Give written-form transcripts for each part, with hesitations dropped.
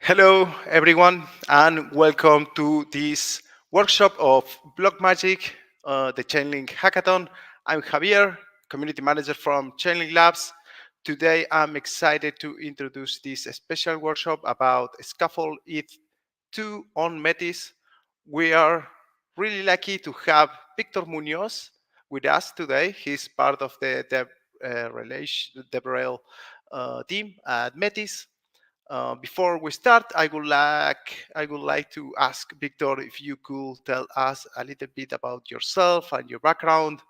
Hello, everyone, and welcome to this workshop of Block Magic, the Chainlink Hackathon. I'm Javier, community manager from Chainlink Labs. Today, I'm excited to introduce this special workshop about Scaffold ETH2 on Metis. We are really lucky to have Victor Munoz with us today. He's part of the DevRel team at Metis. Before we start, I would like to ask Victor if you could tell us a little bit about yourself and your background.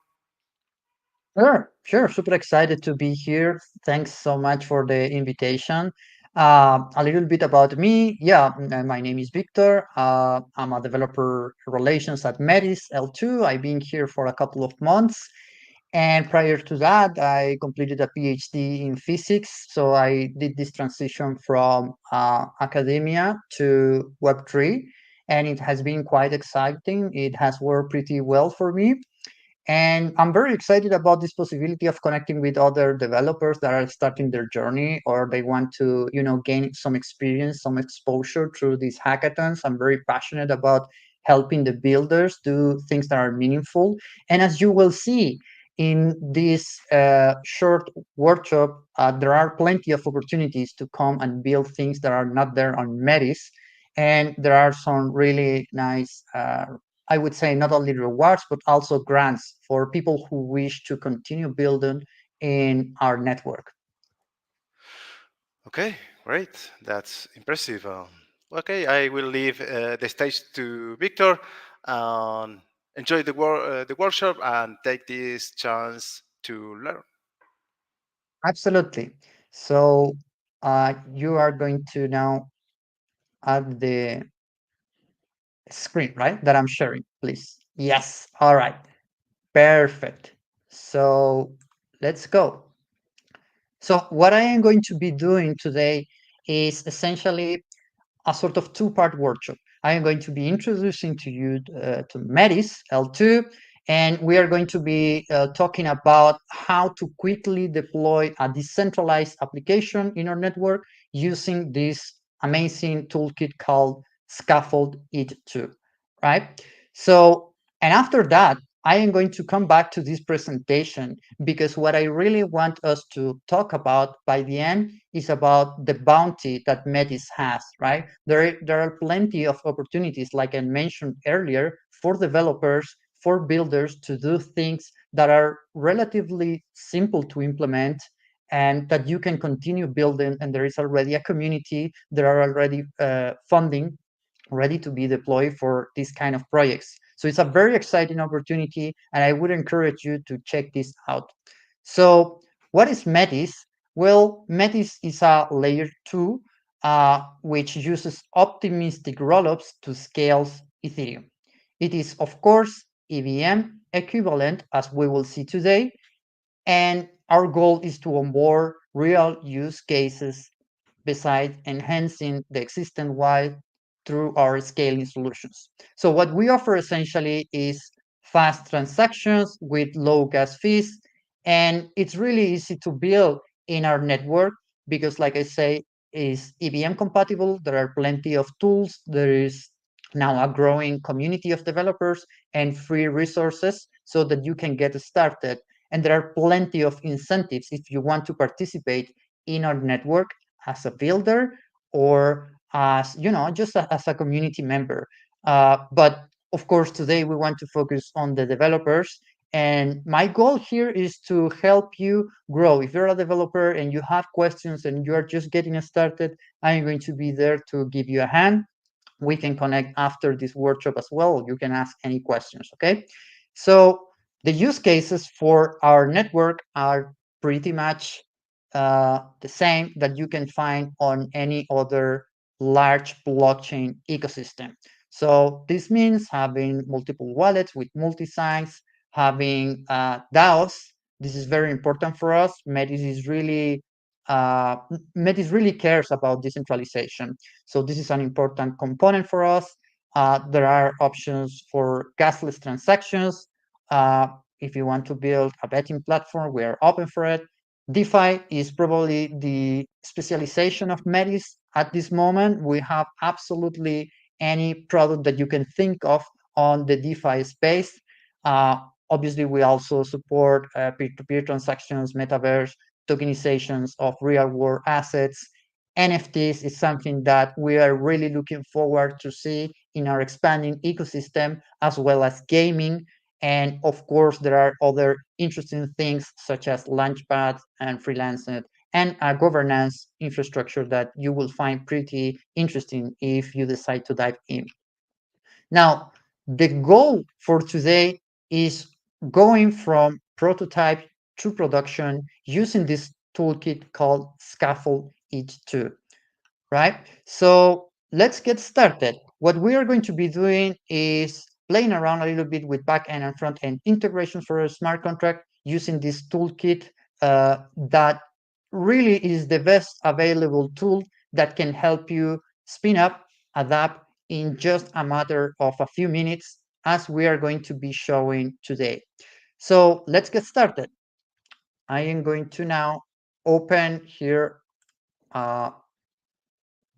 Sure. Super excited to be here. Thanks so much for the invitation. A little bit about me. My name is Victor. I'm a developer relations at Metis L2. I've been here for a couple of months. And prior to that, I completed a PhD in physics. So I did this transition from academia to Web3. And it has been quite exciting. It has worked pretty well for me. And I'm very excited about this possibility of connecting with other developers that are starting their journey or they want to, gain some experience, some exposure through these hackathons. I'm very passionate about helping the builders do things that are meaningful. And as you will see in this short workshop, there are plenty of opportunities to come and build things that are not there on Metis. And there are some really nice I would say not only rewards, but also grants for people who wish to continue building in our network. Okay, great. That's impressive. Okay, I will leave the stage to Victor and enjoy the workshop and take this chance to learn. Absolutely. So you are going to now add the screen, right? That I'm sharing, please. Yes. All right. Perfect. So let's go. So what I am going to be doing today is essentially a sort of two-part workshop. I am going to be introducing to you to Metis L2, and we are going to be talking about how to quickly deploy a decentralized application in our network using this amazing toolkit called Scaffold ETH2, right? So, and after that, I am going to come back to this presentation because what I really want us to talk about by the end is about the bounty that Metis has, right? There are plenty of opportunities, like I mentioned earlier, for developers, for builders to do things that are relatively simple to implement and that you can continue building. And there is already a community, there are already funding ready to be deployed for these kind of projects. So it's a very exciting opportunity, and I would encourage you to check this out. So what is Metis? Well, Metis is a layer 2, which uses optimistic rollups to scale Ethereum. It is, of course, EVM equivalent, as we will see today, and our goal is to onboard real use cases besides enhancing the existing wide through our scaling solutions. So what we offer essentially is fast transactions with low gas fees, and it's really easy to build in our network because, like I say, is EVM compatible. There are plenty of tools. There is now a growing community of developers and free resources so that you can get started. And there are plenty of incentives if you want to participate in our network as a builder or as just as a community member. But of course, today we want to focus on the developers. And my goal here is to help you grow. If you're a developer and you have questions and you are just getting started, I'm going to be there to give you a hand. We can connect after this workshop as well. You can ask any questions, okay? So the use cases for our network are pretty much the same that you can find on any other large blockchain ecosystem. So this means having multiple wallets with multi-sigs, having DAOs. This is very important for us. Uh, Metis really cares about decentralization. So this is an important component for us. There are options for gasless transactions. Uh, if you want to build a betting platform, we are open for it. DeFi is probably the specialization of Metis at this moment. We have absolutely any product that you can think of on the DeFi space. Uh, Obviously, we also support peer-to-peer transactions, metaverse, tokenizations of real-world assets. NFTs is something that we are really looking forward to see in our expanding ecosystem, as well as gaming. And of course, there are other interesting things such as Launchpad and Freelanced and a governance infrastructure that you will find pretty interesting if you decide to dive in. Now, the goal for today is going from prototype to production using this toolkit called Scaffold ETH2, right? So let's get started. What we are going to be doing is playing around a little bit with backend and front end integration for a smart contract using this toolkit that really is the best available tool that can help you spin up, adapt in just a matter of a few minutes, as we are going to be showing today. So let's get started. I am going to now open here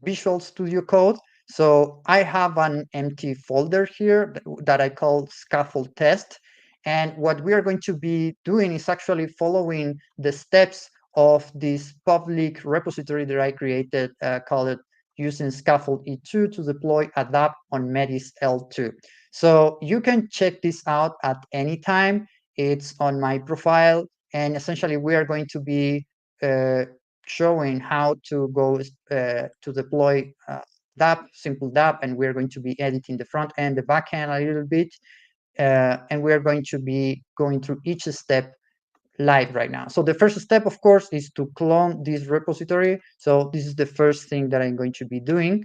Visual Studio Code. So I have an empty folder here that I call Scaffold Test. And what we are going to be doing is actually following the steps of this public repository that I created called using Scaffold E2 to deploy adapt on Metis L2. So you can check this out at any time. It's on my profile. And essentially, we are going to be uh, showing how to go to deploy dApp, simple dApp, and we're going to be editing the front end, the back end a little bit, and we're going to be going through each step live right now. So the first step, of course, is to clone this repository. So this is the first thing that I'm going to be doing.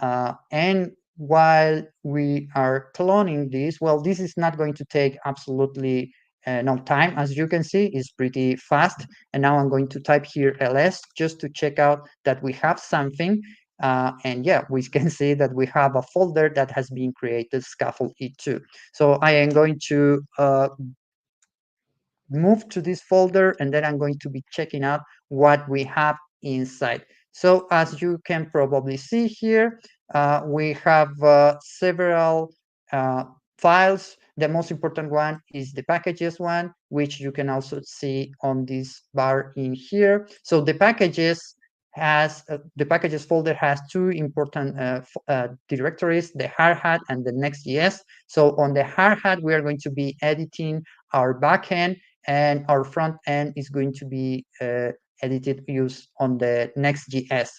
And while we are cloning this, well, this is not going to take absolutely no time. As you can see, it's pretty fast. And now I'm going to type here ls just to check out that we have something. And yeah, we can see that we have a folder that has been created, Scaffold E2. So I am going to move to this folder, and then I'm going to be checking out what we have inside. So as you can probably see here, we have several uh, files. The most important one is the packages one, which you can also see on this bar in here. So the packages the packages folder has two important directories, the hard hat and the next.js. So on the hard hat, we are going to be editing our backend, and our front end is going to be edited used on the next.js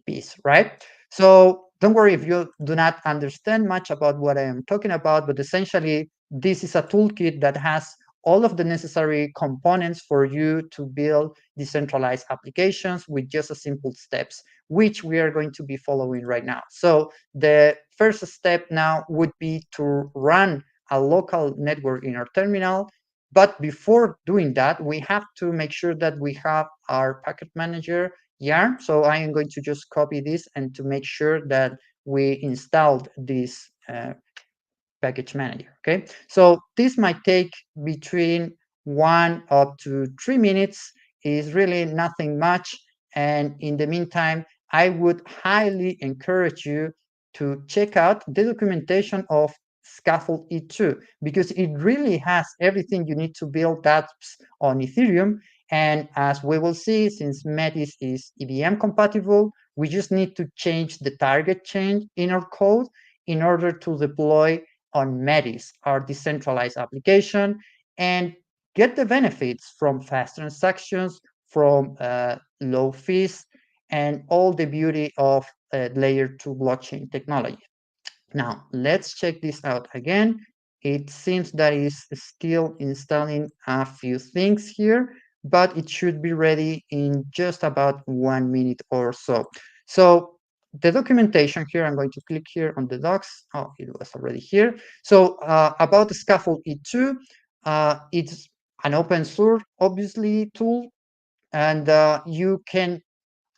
piece, right? So don't worry if you do not understand much about what I am talking about, but essentially this is a toolkit that has all of the necessary components for you to build decentralized applications with just a simple steps, which we are going to be following right now. So the first step now would be to run a local network in our terminal. But before doing that, we have to make sure that we have our packet manager yarn. So I am going to just copy this and to make sure that we installed this package manager. Okay, so this might take between 1 up to 3 minutes. Is really nothing much. And in the meantime, I would highly encourage you to check out the documentation of Scaffold E2, because it really has everything you need to build apps on Ethereum. And as we will see, since Metis is EVM compatible, we just need to change the target chain in our code in order to deploy on Metis, our decentralized application, and get the benefits from fast transactions, from low fees, and all the beauty of layer 2 blockchain technology. Now, let's check this out again. It seems that it's still installing a few things here, but it should be ready in just about 1 minute or so. So the documentation here, I'm going to click here on the docs. Oh, it was already here. So about the Scaffold E2, it's an open source, obviously, tool, and you can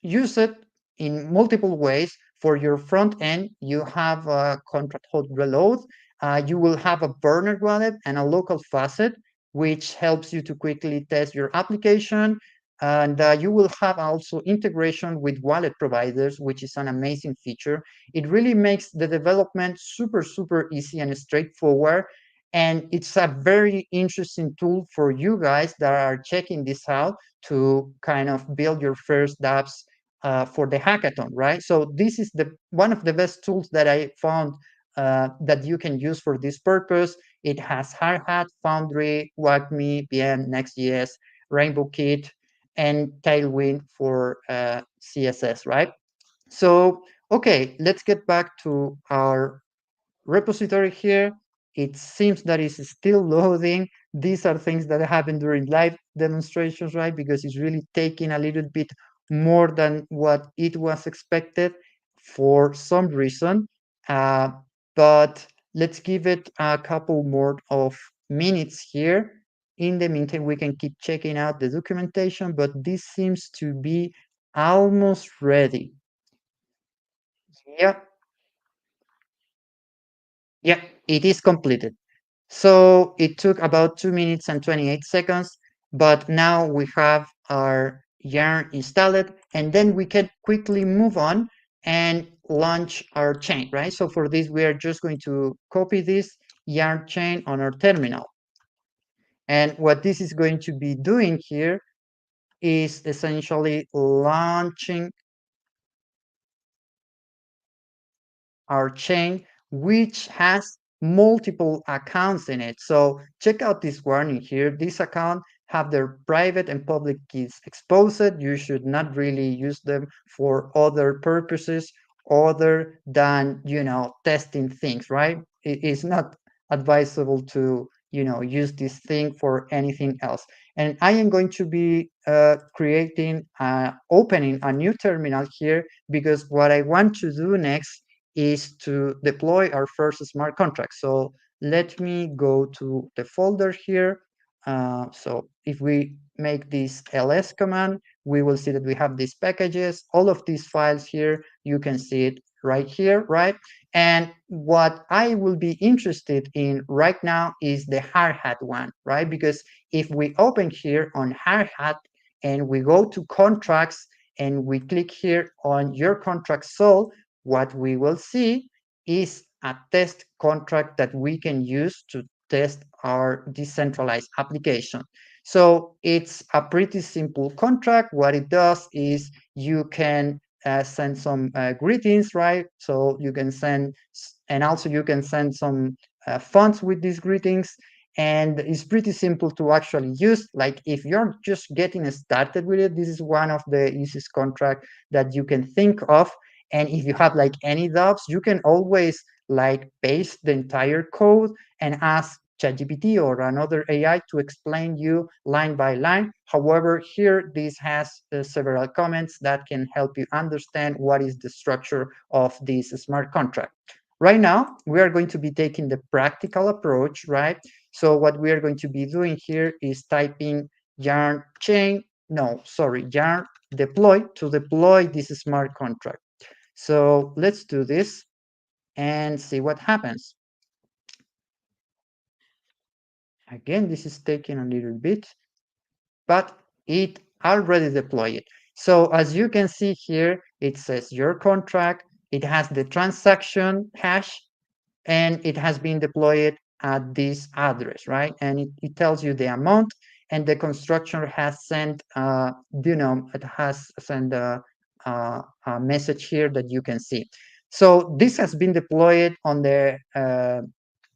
use it in multiple ways. For your front end, you have a contract hot reload. You will have a burner wallet and a local faucet, which helps you to quickly test your application. And you will have also integration with wallet providers, which is an amazing feature. It really makes the development super, super easy and straightforward. And it's a very interesting tool for you guys that are checking this out to kind of build your first dApps for the hackathon, right? So this is the one of the best tools that I found that you can use for this purpose. It has Hardhat, Foundry, WAGMI, VM, Next.js, Rainbow Kit, and Tailwind for CSS, right? So, okay, let's get back to our repository here. It seems that it's still loading. These are things that happen during live demonstrations, right? Because it's really taking a little bit more than what it was expected for some reason. Uh, but let's give it a couple more of minutes here. In the meantime, we can keep checking out the documentation, but this seems to be almost ready. Yeah, yeah, it is completed. So it took about 2 minutes and 28 seconds, but now we have our yarn installed, and then we can quickly move on and launch our chain, right? So for this, we are just going to copy this yarn chain on our terminal. And what this is going to be doing here is essentially launching our chain, which has multiple accounts in it. So check out this warning here. This account have their private and public keys exposed. You should not really use them for other purposes other than, testing things, right? It is not advisable to, use this thing for anything else. And I am going to be opening a new terminal here because what I want to do next is to deploy our first smart contract. So let me go to the folder here. So if we make this ls command, we will see that we have these packages, all of these files here. You can see it right here, right? And what I will be interested in right now is the Hardhat one, right? Because if we open here on Hardhat and we go to contracts and we click here on your contract sold, what we will see is a test contract that we can use to test our decentralized application. So it's a pretty simple contract. What it does is you can send some greetings, right? So you can send, and also you can send some funds with these greetings. And it's pretty simple to actually use. Like if you're just getting started with it, this is one of the easiest contract that you can think of. And if you have like any doubts, you can always like paste the entire code and ask ChatGPT or another AI to explain you line by line. However, here this has several comments that can help you understand what is the structure of this smart contract. Right now, we are going to be taking the practical approach, right? So what we are going to be doing here is typing yarn chain, no, sorry, yarn deploy to deploy this smart contract. So let's do this and see what happens. Again, this is taking a little bit, but it already deployed. So as you can see here, it says your contract, it has the transaction hash, and it has been deployed at this address, right? And it tells you the amount, and the constructor has sent, it has sent a message here that you can see. So this has been deployed on the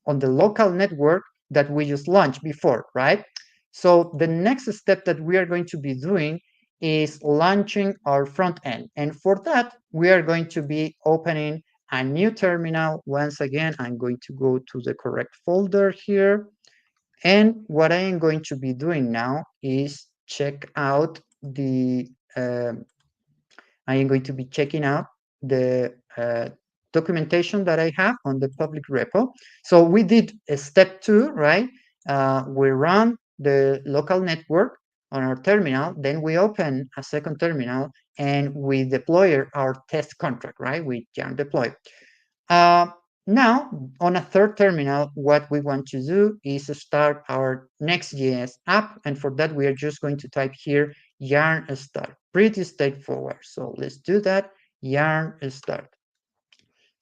local network that we just launched before, right? So the next step that we are going to be doing is launching our front end. And for that, we are going to be opening a new terminal. Once again, I'm going to go to the correct folder here. And what I am going to be doing now is check out the I am going to be checking out the documentation that I have on the public repo. So we did a step 2, right? We run the local network on our terminal, then we open a second terminal and we deploy our test contract, right? We can deploy. Uh, Now, on a third terminal, what we want to do is start our Next.js app. And for that, we are just going to type here yarn start. Pretty straightforward. So let's do that. Yarn start.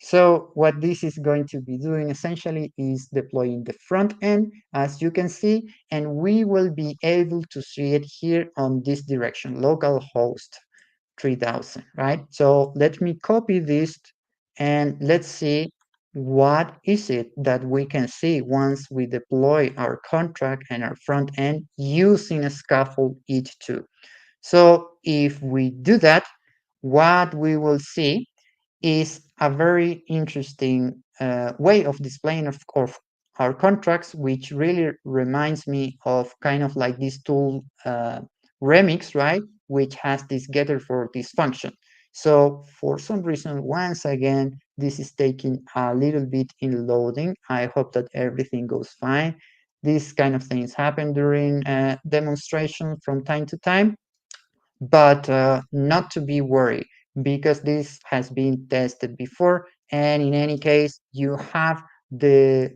So what this is going to be doing essentially is deploying the front end, as you can see, and we will be able to see it here on this direction, localhost 3000, right? So let me copy this and let's see what is it that we can see once we deploy our contract and our front end using a Scaffold ETH2. So if we do that, what we will see is a very interesting way of displaying of our contracts, which really reminds me of kind of like this tool Remix, right? Which has this getter for this function. So for some reason, once again, this is taking a little bit in loading. I hope that everything goes fine. These kind of things happen during demonstration from time to time, but not to be worried because this has been tested before. And in any case, you have the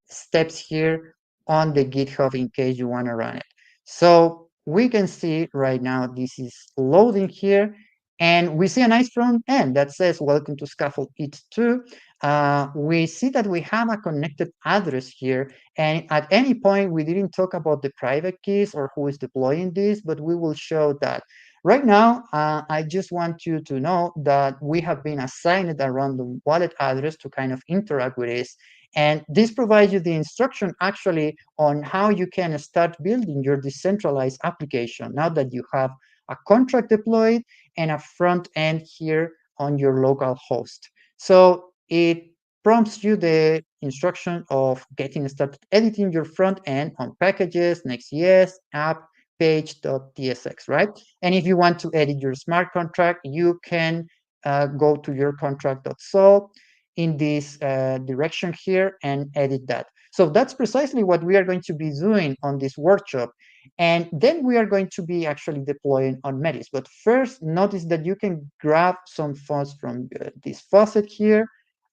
steps here on the GitHub in case you want to run it. So we can see right now this is loading here. And we see a nice front end that says, welcome to Scaffold ETH2. We see that we have a connected address here. And at any point, we didn't talk about the private keys or who is deploying this, but we will show that. Right now, I just want you to know that we have been assigned a random wallet address to kind of interact with this. And this provides you the instruction actually on how you can start building your decentralized application now that you have a contract deployed and a front end here on your local host. So it prompts you the instruction of getting started editing your front end on packages, Next.js, app, page.tsx, right? And if you want to edit your smart contract, you can go to your contract.sol in this direction here and edit that. So that's precisely what we are going to be doing on this workshop. And then we are going to be actually deploying on Metis. But first, notice that you can grab some fonts from this faucet here.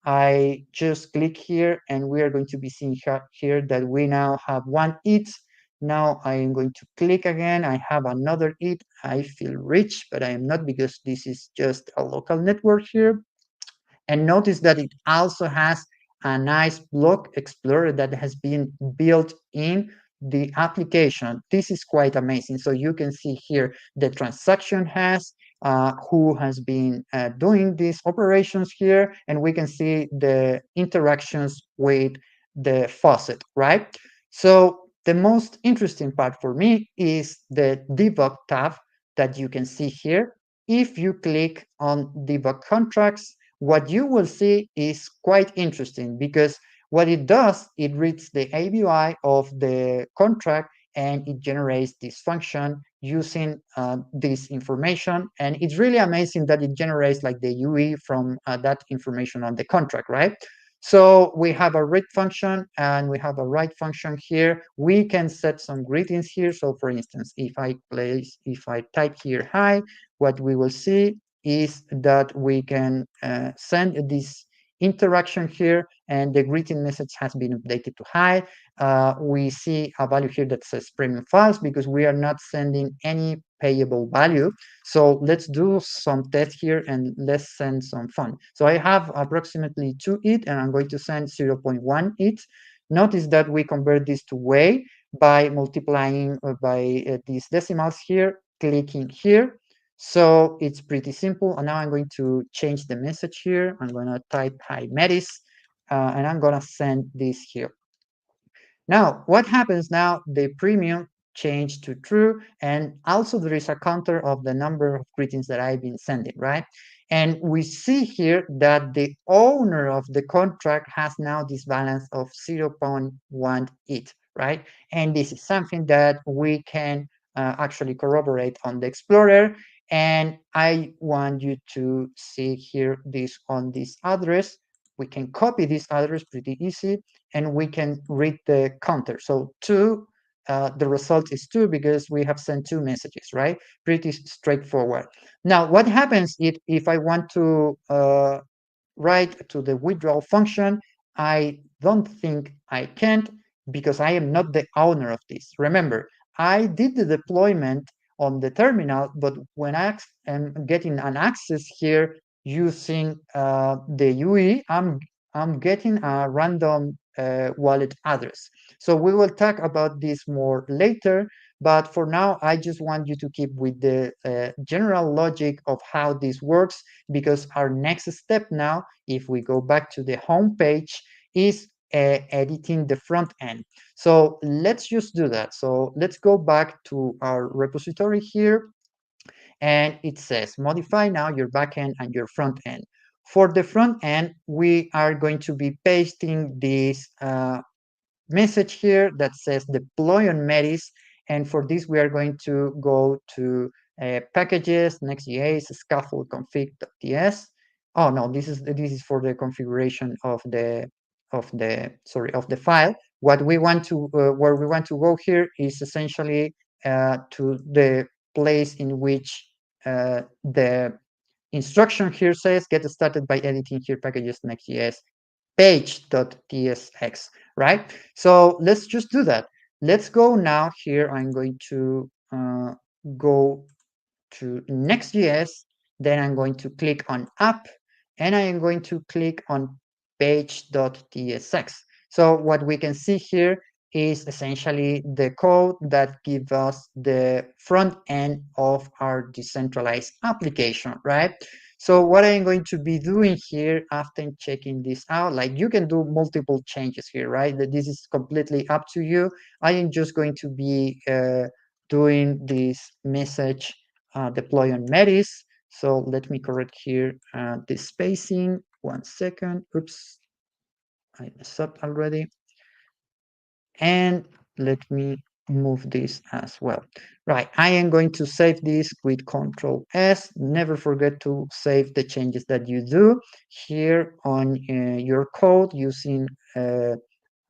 I just click here and we are going to be seeing here that we now have one ETH. Now I am going to click again. I have another ETH. I feel rich, but I am not because this is just a local network here. And notice that it also has a nice block explorer that has been built in the application. This is quite amazing. So you can see here the transaction has, who has been doing these operations here, and we can see the interactions with the faucet, right? So the most interesting part for me is the debug tab that you can see here. If you click on debug contracts, what you will see is quite interesting because what it does, it reads the ABI of the contract and it generates this function using this information. And it's really amazing that it generates like the UE from that information on the contract, right? So we have a read function and we have a write function here. We can set some greetings here. So for instance, if I type here hi, what we will see is that we can send this interaction here and the greeting message has been updated to hi. We see a value here that says premium false because we are not sending any payable value. So let's do some test here and let's send some fun. So I have approximately 2 ETH and I'm going to send 0.1 ETH. Notice that we convert this to way by multiplying by these decimals here, clicking here. So it's pretty simple. And now I'm going to change the message here. I'm going to type hi Metis, and I'm going to send this here. Now, what happens now? The premium changed to true, and also there is a counter of the number of greetings that I've been sending, right? And we see here that the owner of the contract has now this balance of 0.1 ETH, right? And this is something that we can actually corroborate on the Explorer. And I want you to see here this on this address. We can copy this address pretty easy and we can read the counter. So 2, the result is 2 because we have sent 2 messages, right? Pretty straightforward. Now, what happens if I want to write to the withdrawal function? I don't think I can't because I am not the owner of this. Remember, I did the deployment on the terminal, but when I am getting an access here using the UE, I'm getting a random wallet address. So we will talk about this more later, but for now, I just want you to keep with the general logic of how this works, because our next step now, if we go back to the home page, is editing the front end. So let's just do that. So let's go back to our repository here, and it says modify now your backend and your front end. For the front end, we are going to be pasting this message here that says deploy on Metis. And for this, we are going to go to packages, Next.js, scaffold config.ts. Oh no, this is for the configuration of the file. What we want to where we want to go here is essentially to the place in which the instruction here says get started by editing here packages Next.js page.tsx, right? So let's just do that. Let's go now here. I'm going to go to Next.js. Then I'm going to click on app, and I am going to click on page.tsx. So what we can see here is essentially the code that gives us the front end of our decentralized application, right? So what I'm going to be doing here after checking this out, like you can do multiple changes here, right? This is completely up to you. I am just going to be doing this message deploy on Metis. So let me correct here the spacing. 1 second. Oops, I messed up already. And let me move this as well. Right, I am going to save this with Control S. Never forget to save the changes that you do here on your code using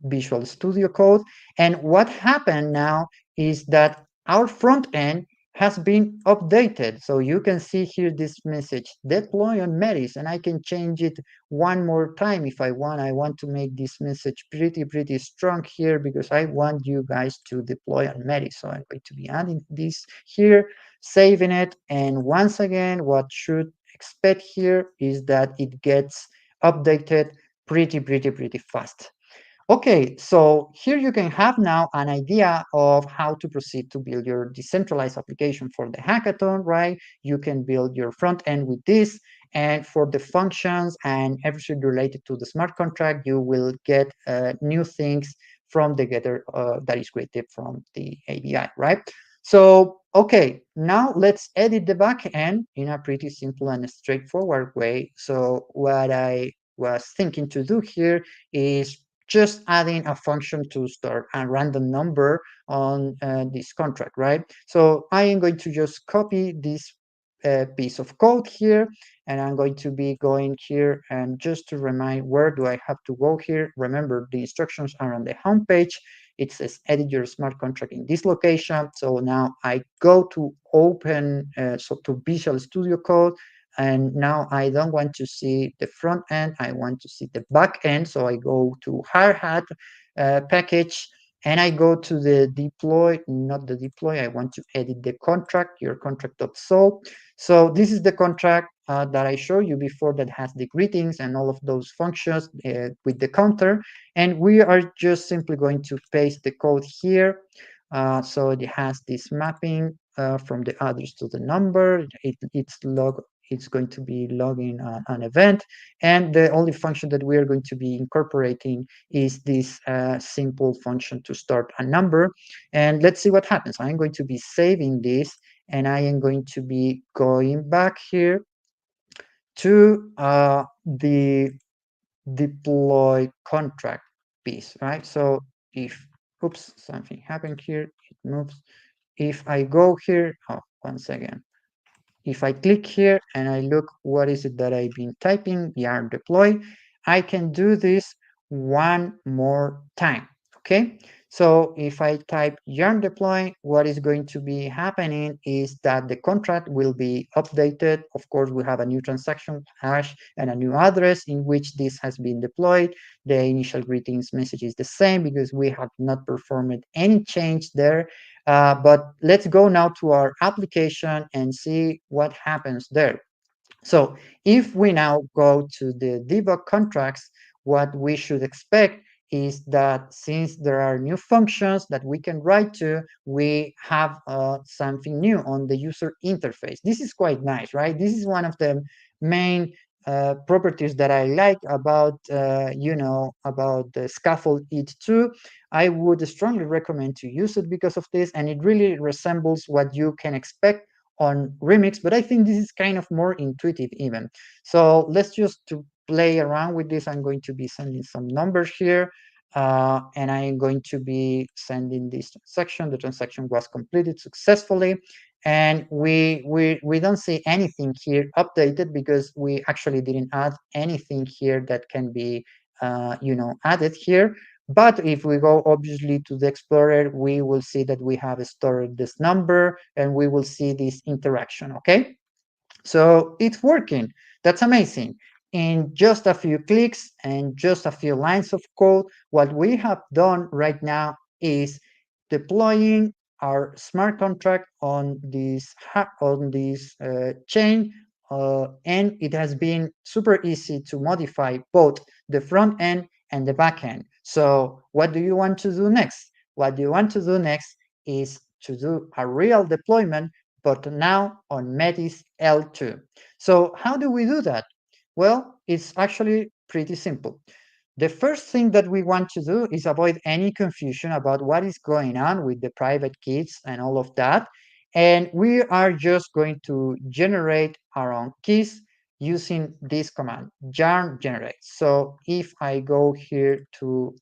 Visual Studio Code. And what happened now is that our front end has been updated. So you can see here this message, deploy on Metis, and I can change it one more time if I want. I want to make this message pretty strong here because I want you guys to deploy on Metis. So I'm going to be adding this here, saving it. And once again, what should expect here is that it gets updated pretty fast. Okay, so here you can have now an idea of how to proceed to build your decentralized application for the hackathon, right? You can build your front end with this, and for the functions and everything related to the smart contract, you will get new things from the getter that is created from the API, right? So, okay, now let's edit the back end in a pretty simple and straightforward way. So what I was thinking to do here is just adding a function to start a random number on this contract, right? So I am going to just copy this piece of code here, and I'm going to be going here, and just to remind where do I have to go here, remember the instructions are on the home page. It says edit your smart contract in this location. So now I go to open, so to Visual Studio Code, and now I don't want to see the front end, I want to see the back end. So I go to Hi-Hat package, and I go to the deploy, not the deploy, I want to edit the contract, your contract.sol. So this is the contract that I showed you before that has the greetings and all of those functions with the counter. And we are just simply going to paste the code here. So it has this mapping from the address to the number. It's going to be logging an event, and the only function that we are going to be incorporating is this simple function to start a number. And let's see what happens. I'm going to be saving this, and I am going to be going back here to the deploy contract piece, right? So if, oops, something happened here, it moves. If I go here, oh, once again, if I click here and I look, what is it that I've been typing, yarn deploy, I can do this one more time, okay? So if I type yarn deploy, what is going to be happening is that the contract will be updated. Of course, we have a new transaction hash and a new address in which this has been deployed. The initial greetings message is the same because we have not performed any change there. But let's go now to our application and see what happens there. So if we now go to the debug contracts, what we should expect is that since there are new functions that we can write to, we have something new on the user interface. This is quite nice, right? This is one of the main properties that I like about, about the Scaffold ETH2. I would strongly recommend to use it because of this, and it really resembles what you can expect on Remix, but I think this is kind of more intuitive even. So let's just to play around with this. I'm going to be sending some numbers here, and I'm going to be sending this transaction. The transaction was completed successfully, and we don't see anything here updated because we actually didn't add anything here that can be added here. But if we go obviously to the Explorer, we will see that we have stored this number and we will see this interaction, okay? So it's working. That's amazing. In just a few clicks and just a few lines of code, what we have done right now is deploying our smart contract on this chain, and it has been super easy to modify both the front end and the back end. So what do you want to do next? What you want to do next is to do a real deployment, but now on Metis L2. So how do we do that? Well, it's actually pretty simple. The first thing that we want to do is avoid any confusion about what is going on with the private keys and all of that. And we are just going to generate our own keys using this command, yarn generate. So if I go here to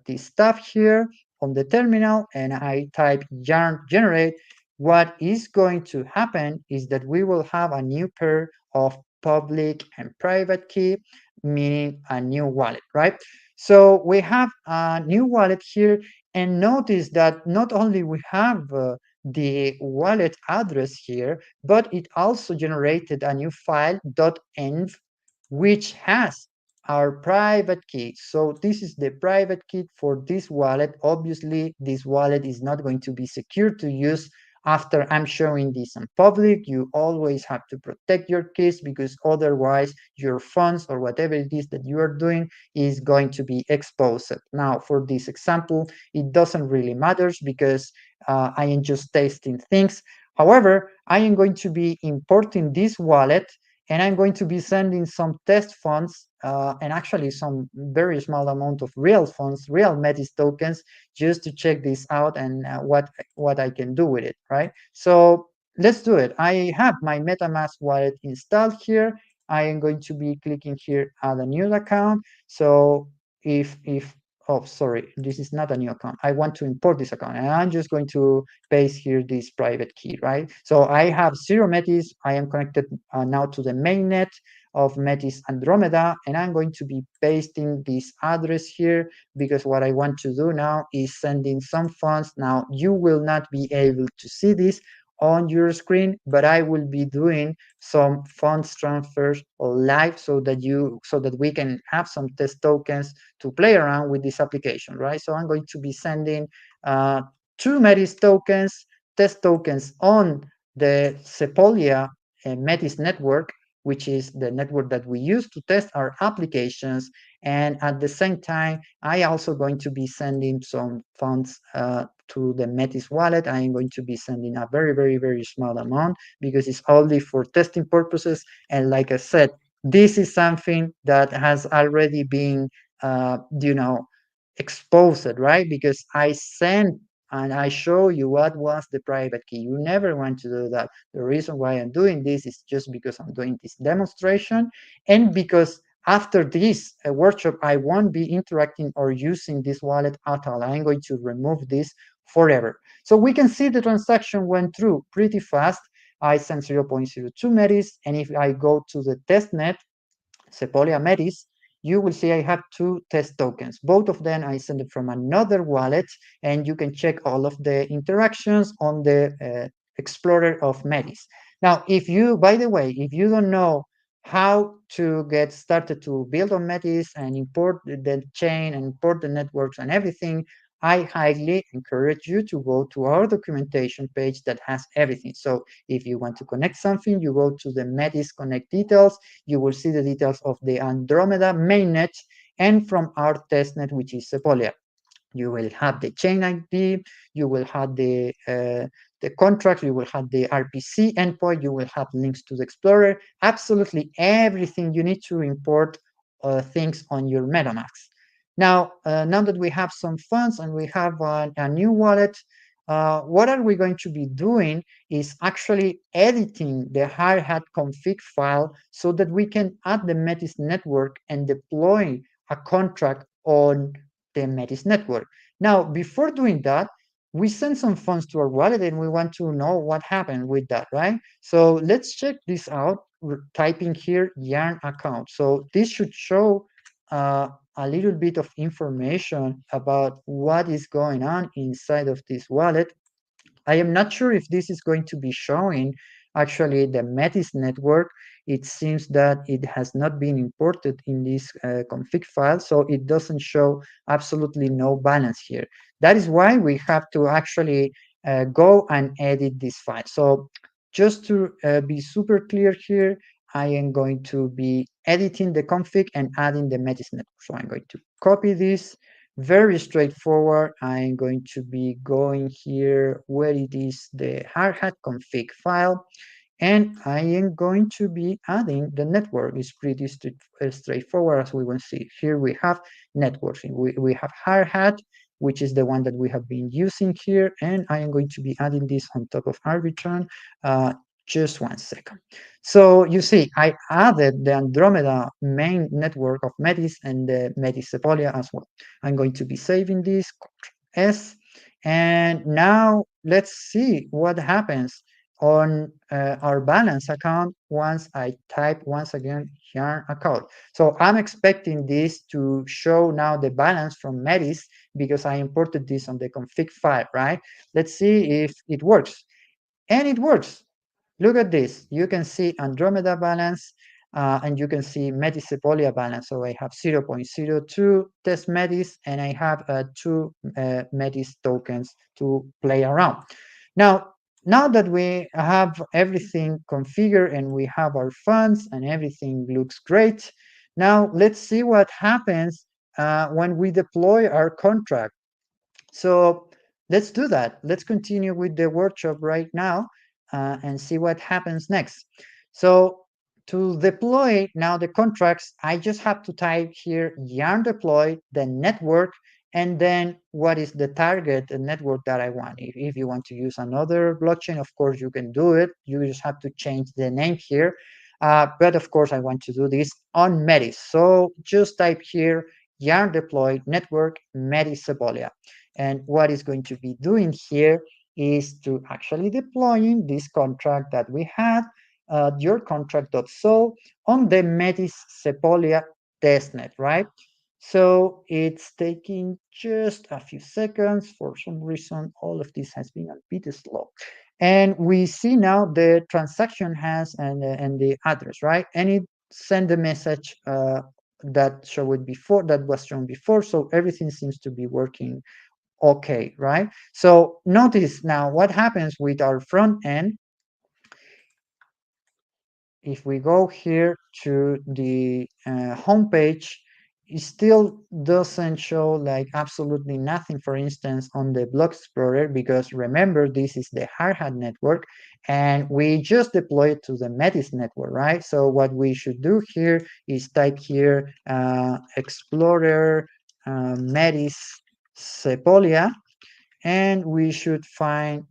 this tab here on the terminal and I type yarn generate, what is going to happen is that we will have a new pair of public and private key, meaning a new wallet, right? So we have a new wallet here, and notice that not only we have the wallet address here, but it also generated a new file .env, which has our private key. So this is the private key for this wallet. Obviously, this wallet is not going to be secure to use after I'm showing this in public. You always have to protect your keys because otherwise your funds or whatever it is that you are doing is going to be exposed. Now, for this example, it doesn't really matter because I am just testing things. However, I am going to be importing this wallet and I'm going to be sending some test funds and actually some very small amount of real funds, real Metis tokens, just to check this out and what I can do with it, right? So let's do it. I have my MetaMask wallet installed here. I am going to be clicking here, add a new account. So if oh, sorry, this is not a new account. I want to import this account, and I'm just going to paste here this private key, right? So I have 0 Metis. I am connected now to the mainnet of Metis Andromeda, and I'm going to be pasting this address here because what I want to do now is sending some funds. Now, you will not be able to see this on your screen, but I will be doing some funds transfers live so that we can have some test tokens to play around with this application, right? So I'm going to be sending 2 Metis tokens, test tokens on the Sepolia Metis network, which is the network that we use to test our applications. And at the same time, I also going to be sending some funds to the Metis wallet. I am going to be sending a very, very, very small amount because it's only for testing purposes. And like I said, this is something that has already been, exposed, right? Because I sent and I show you what was the private key. You never want to do that. The reason why I'm doing this is just because I'm doing this demonstration and because after this workshop, I won't be interacting or using this wallet at all. I'm going to remove this forever. So we can see the transaction went through pretty fast. I sent 0.02 Metis, and if I go to the testnet, Sepolia Metis, you will see I have 2 test tokens. Both of them I sent it from another wallet, and you can check all of the interactions on the Explorer of Metis. Now, by the way, if you don't know how to get started to build on Metis and import the chain and import the networks and everything, I highly encourage you to go to our documentation page that has everything. So if you want to connect something, you go to the Metis Connect details, you will see the details of the Andromeda mainnet and from our testnet, which is Sepolia. You will have the chain ID, you will have the contract, you will have the RPC endpoint, you will have links to the Explorer, absolutely everything you need to import things on your MetaMask. Now that we have some funds and we have a new wallet, what are we going to be doing is actually editing the hard hat config file so that we can add the Metis network and deploy a contract on the Metis network. Now, before doing that, we send some funds to our wallet and we want to know what happened with that, right? So let's check this out. We're typing here yarn account. So this should show a little bit of information about what is going on inside of this wallet. I am not sure if this is going to be showing actually the Metis network. It seems that it has not been imported in this config file, so it doesn't show absolutely no balance here. That is why we have to actually go and edit this file. So just to be super clear here, I am going to be editing the config and adding the Metis network. So I'm going to copy this, very straightforward. I'm going to be going here where it is the hard hat config file, and I am going to be adding the network. It's pretty straightforward, as we will see. Here we have networking. We have hard hat, which is the one that we have been using here, and I am going to be adding this on top of Arbitron. Just 1 second. So you see, I added the Andromeda main network of Metis and the Metis Sepolia as well. I'm going to be saving this, S, and now let's see what happens on our balance account once I type once again yarn account. So I'm expecting this to show now the balance from Metis because I imported this on the config file, right? Let's see if it works. And it works. Look at this. You can see Andromeda balance and you can see Metis Sepolia balance. So I have 0.02 test Metis and I have 2 Metis tokens to play around. Now, now that we have everything configured and we have our funds and everything looks great, now let's see what happens when we deploy our contract. So let's do that. Let's continue with the workshop right now and see what happens next. So to deploy now the contracts, I just have to type here yarn deploy, the network, and then what is the target network that I want. If you want to use another blockchain, of course, you can do it. You just have to change the name here. But of course, I want to do this on Metis. So just type here yarn deploy network Metis Sepolia. And what it's going to be doing here is to actually deploying this contract that we had, your contract.sol, on the Metis Sepolia testnet, right? So it's taking just a few seconds. For some reason, all of this has been a bit slow. And we see now the transaction has and the address, right? And it sent the message that showed before, that was shown before. So everything seems to be working okay, right? So notice now what happens with our front end. If we go here to the home page, it still doesn't show like absolutely nothing, for instance, on the Block Explorer, because remember, this is the hard hat network, and we just deploy it to the Metis network, right? So what we should do here is type here Explorer Metis Sepolia, and we should find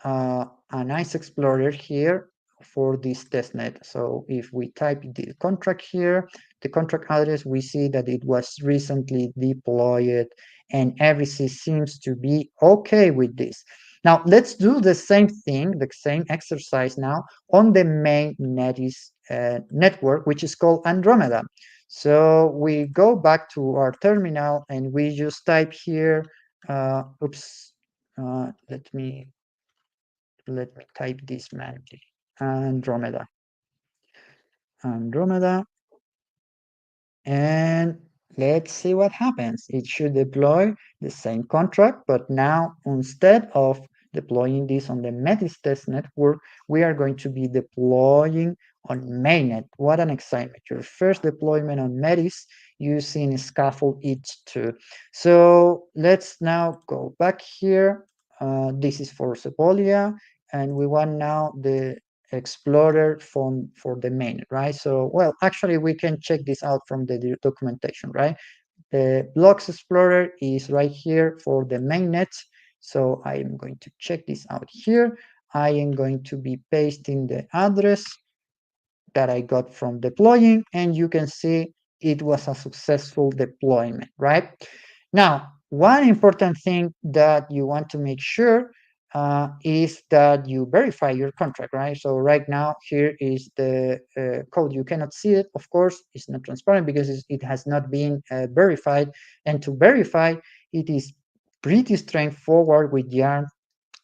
a nice explorer here for this testnet. So if we type the contract here, the contract address, we see that it was recently deployed and everything seems to be okay with this. Now let's do the same thing, the same exercise now on the main Metis network, which is called Andromeda. So we go back to our terminal and we just type here, let me type this magic Andromeda, and Let's see what happens. It should deploy the same contract, but now instead of deploying this on the Metis test network, we are going to be deploying on mainnet. What an excitement. Your first deployment on Metis using Scaffold ETH2. So let's now go back here. This is for Sepolia, and we want now the Explorer for the main, right? So, well, actually, we can check this out from the documentation, right? The Blocks Explorer is right here for the mainnet. So I am going to check this out here. I am going to be pasting the address that I got from deploying, and you can see it was a successful deployment, right? Now, one important thing that you want to make sure is that you verify your contract, right? So right now, here is the code. You cannot see it, of course. It's not transparent because it has not been verified. And to verify, it is pretty straightforward with Yarn.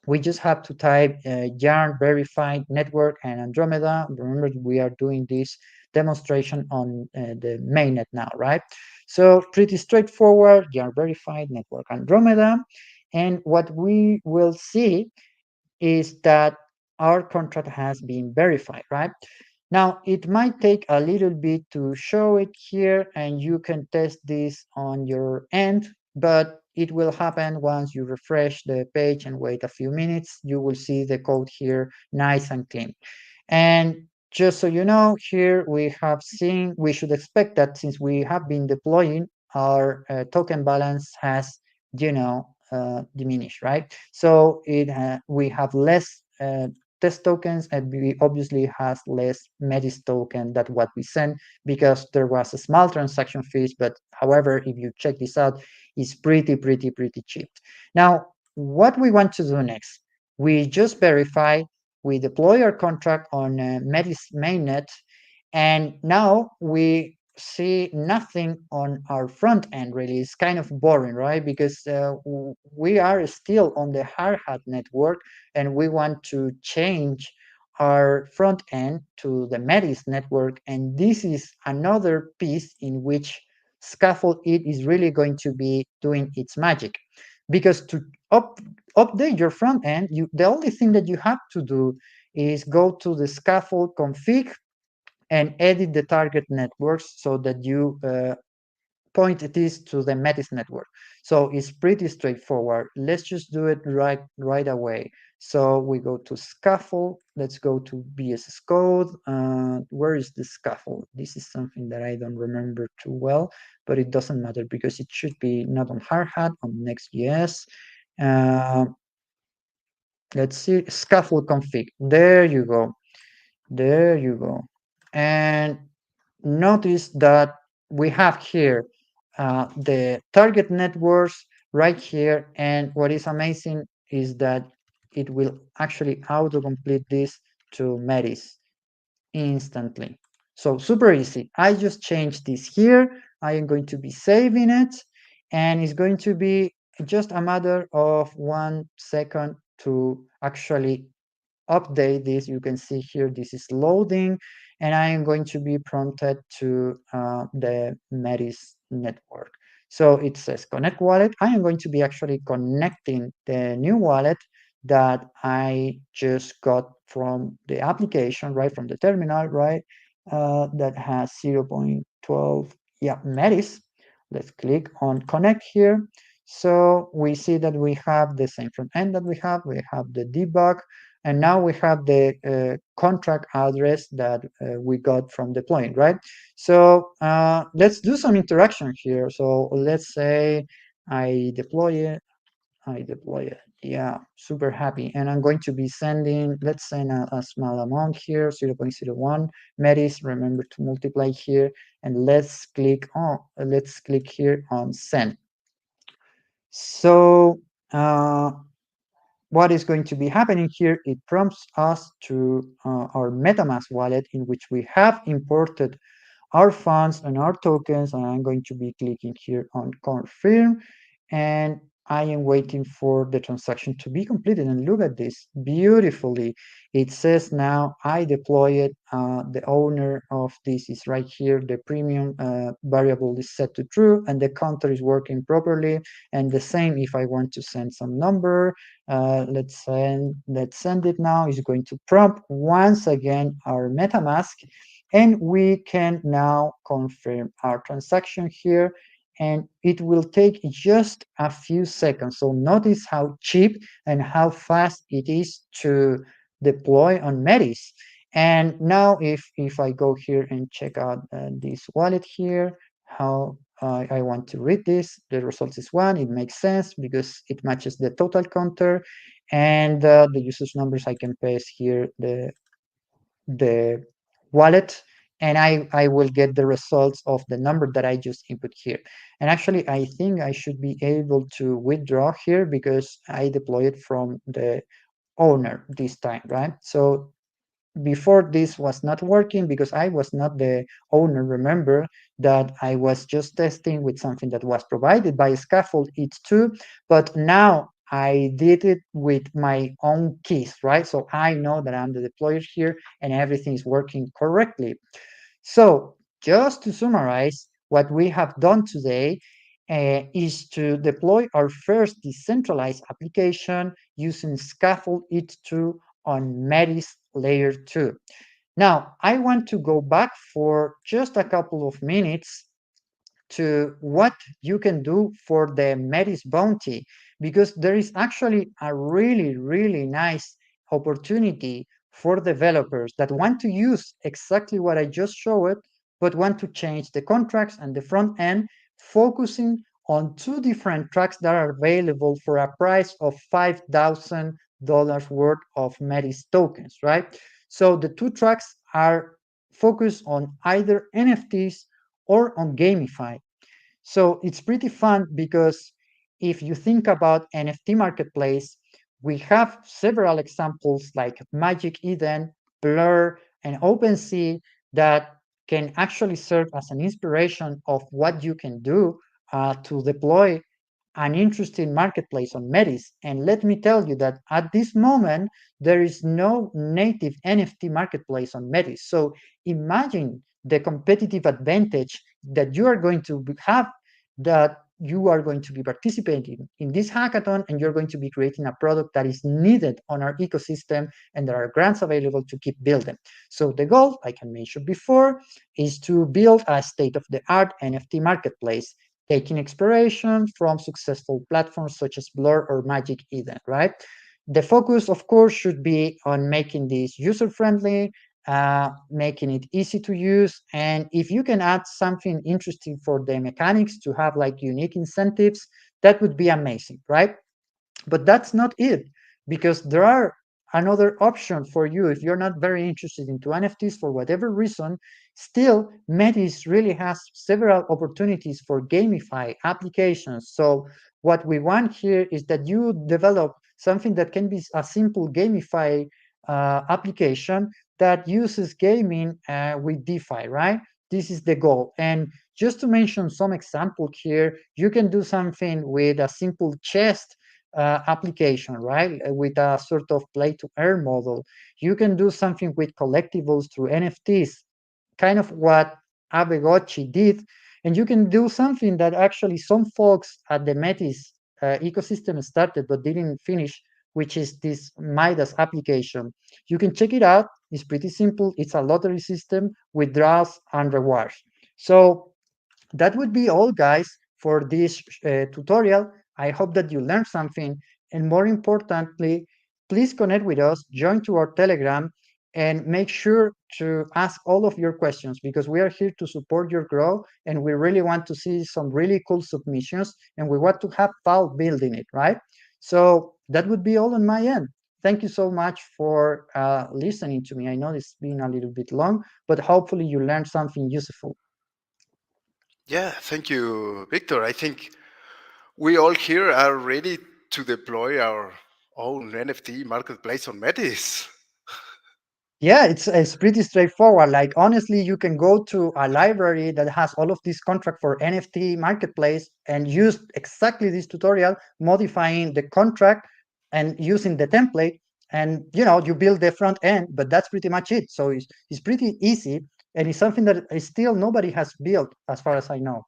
We just have to type yarn verified network and Andromeda. Remember, we are doing this demonstration on the mainnet now, right? So pretty straightforward, yarn verified network Andromeda. And what we will see is that our contract has been verified, right? Now, it might take a little bit to show it here, and you can test this on your end, but it will happen once you refresh the page and wait a few minutes. You will see the code here nice and clean. And just so you know, here we have seen, we should expect that since we have been deploying, our token balance has, diminished, right? So we have less test tokens, and we obviously has less Metis token than what we sent because there was a small transaction fees. But however, if you check this out, it's pretty cheap. Now, what we want to do next, we just verify, we deploy our contract on Metis mainnet, and now we see nothing on our front end. Really, it's kind of boring, right? Because we are still on the hard hat network, and we want to change our front end to the Metis network, and this is another piece in which Scaffold it is really going to be doing its magic. Because to update your front end, the only thing that you have to do is go to the Scaffold config and edit the target networks so that you point this to the Metis network. So it's pretty straightforward. Let's just do it right away. So we go to Scaffold. Let's go to VS Code. Where is the Scaffold? This is something that I don't remember too well, but it doesn't matter because it should be not on hard hat, on Next.js. Uh, let's see, Scaffold config. There you go. There you go. And notice that we have here the target networks right here. And what is amazing is that it will actually autocomplete this to Metis instantly. So super easy. I just changed this here. I am going to be saving it, and it's going to be just a matter of 1 second to actually update this. You can see here this is loading, and I am going to be prompted to the Metis network. So it says connect wallet. I am going to be actually connecting the new wallet that I just got from the application, right, from the terminal, right, that has 0.12, yeah, Metis. Let's click on connect here. So we see that we have the same front end that we have. We have the debug, and now we have the contract address that we got from deploying, right? So let's do some interaction here. So let's say I deploy it. Yeah, super happy. And I'm going to be sending, let's send a small amount here, 0.01 Metis. Remember to multiply here, and let's click here on send. So what is going to be happening here, it prompts us to our MetaMask wallet, in which we have imported our funds and our tokens, and I'm going to be clicking here on confirm, and I am waiting for the transaction to be completed. And look at this beautifully. It says now I deploy it. The owner of this is right here. The premium variable is set to true and the counter is working properly. And the same if I want to send some number. Let's send it now. It's going to prompt once again our MetaMask. And we can now confirm our transaction here and it will take just a few seconds. So notice how cheap and how fast it is to deploy on Metis. And now if I go here and check out this wallet here, how I want to read this, the result is 1. It makes sense because it matches the total counter. And the users numbers, I can paste here the wallet and I will get the results of the number that I just input here. And actually, I think I should be able to withdraw here because I deploy it from the owner this time, right? So before this was not working because I was not the owner. Remember that I was just testing with something that was provided by Scaffold ETH2, but now I did it with my own keys, right? So I know that I'm the deployer here and everything is working correctly. So just to summarize, what we have done today is to deploy our first decentralized application using Scaffold ETH2 on Metis layer 2. Now, I want to go back for just a couple of minutes to what you can do for the Metis bounty, because there is actually a really, really nice opportunity for developers that want to use exactly what I just showed, but want to change the contracts and the front end, focusing on two different tracks that are available for a price of $5,000 worth of Metis tokens, right? So the two tracks are focused on either NFTs or on gamify. So it's pretty fun because if you think about NFT marketplace, we have several examples like Magic Eden, Blur, and OpenSea that can actually serve as an inspiration of what you can do to deploy an interesting marketplace on Metis. And let me tell you that at this moment, there is no native NFT marketplace on Metis. So imagine the competitive advantage that you are going to have, that you are going to be participating in this hackathon and you're going to be creating a product that is needed on our ecosystem and there are grants available to keep building. So the goal, like I mentioned before, is to build a state-of-the-art NFT marketplace, taking inspiration from successful platforms such as Blur or Magic Eden, right? The focus, of course, should be on making this user-friendly, making it easy to use. And if you can add something interesting for the mechanics to have like unique incentives, that would be amazing, right? But that's not it, because there are another option for you if you're not very interested into NFTs for whatever reason. Still, Metis really has several opportunities for gamify applications. So what we want here is that you develop something that can be a simple gamify application that uses gaming with DeFi, right? This is the goal. And just to mention some example here, you can do something with a simple chest application, right? With a sort of play to earn model. You can do something with collectibles through NFTs, kind of what Abegochi did. And you can do something that actually some folks at the Metis ecosystem started but didn't finish, which is this Midas application. You can check it out. It's pretty simple. It's a lottery system with draws and rewards. So that would be all, guys, for this tutorial. I hope that you learned something. And more importantly, please connect with us, join to our Telegram, and make sure to ask all of your questions because we are here to support your growth and we really want to see some really cool submissions and we want to have fun building it, right? So that would be all on my end. Thank you so much for listening to me. I know it's been a little bit long, but hopefully you learned something useful. Yeah, thank you, Victor. I think we all here are ready to deploy our own NFT marketplace on Metis. Yeah, it's pretty straightforward. Like honestly, you can go to a library that has all of this contract for NFT marketplace and use exactly this tutorial, modifying the contract and using the template, and you build the front end, but that's pretty much it. So it's pretty easy, and it's something that is still nobody has built as far as I know.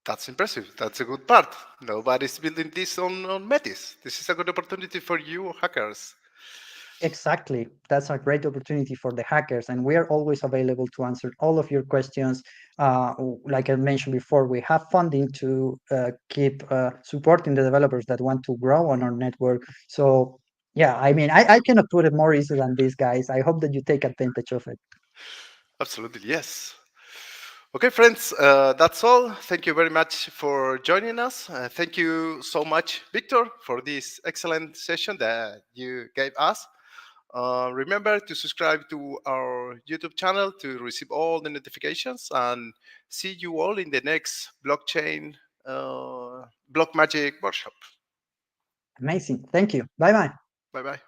That's impressive. That's a good part. Nobody's building this on Metis. This is a good opportunity for you hackers. Exactly. That's a great opportunity for the hackers, and we are always available to answer all of your questions. Like I mentioned before, we have funding to keep supporting the developers that want to grow on our network. So, yeah, I mean, I cannot put it more easy than this, guys. I hope that you take advantage of it. Absolutely, yes. Okay, friends, that's all. Thank you very much for joining us. Thank you so much, Victor, for this excellent session that you gave us. Remember to subscribe to our YouTube channel to receive all the notifications, and see you all in the next blockchain block magic workshop. Amazing. Thank you. Bye bye. Bye bye.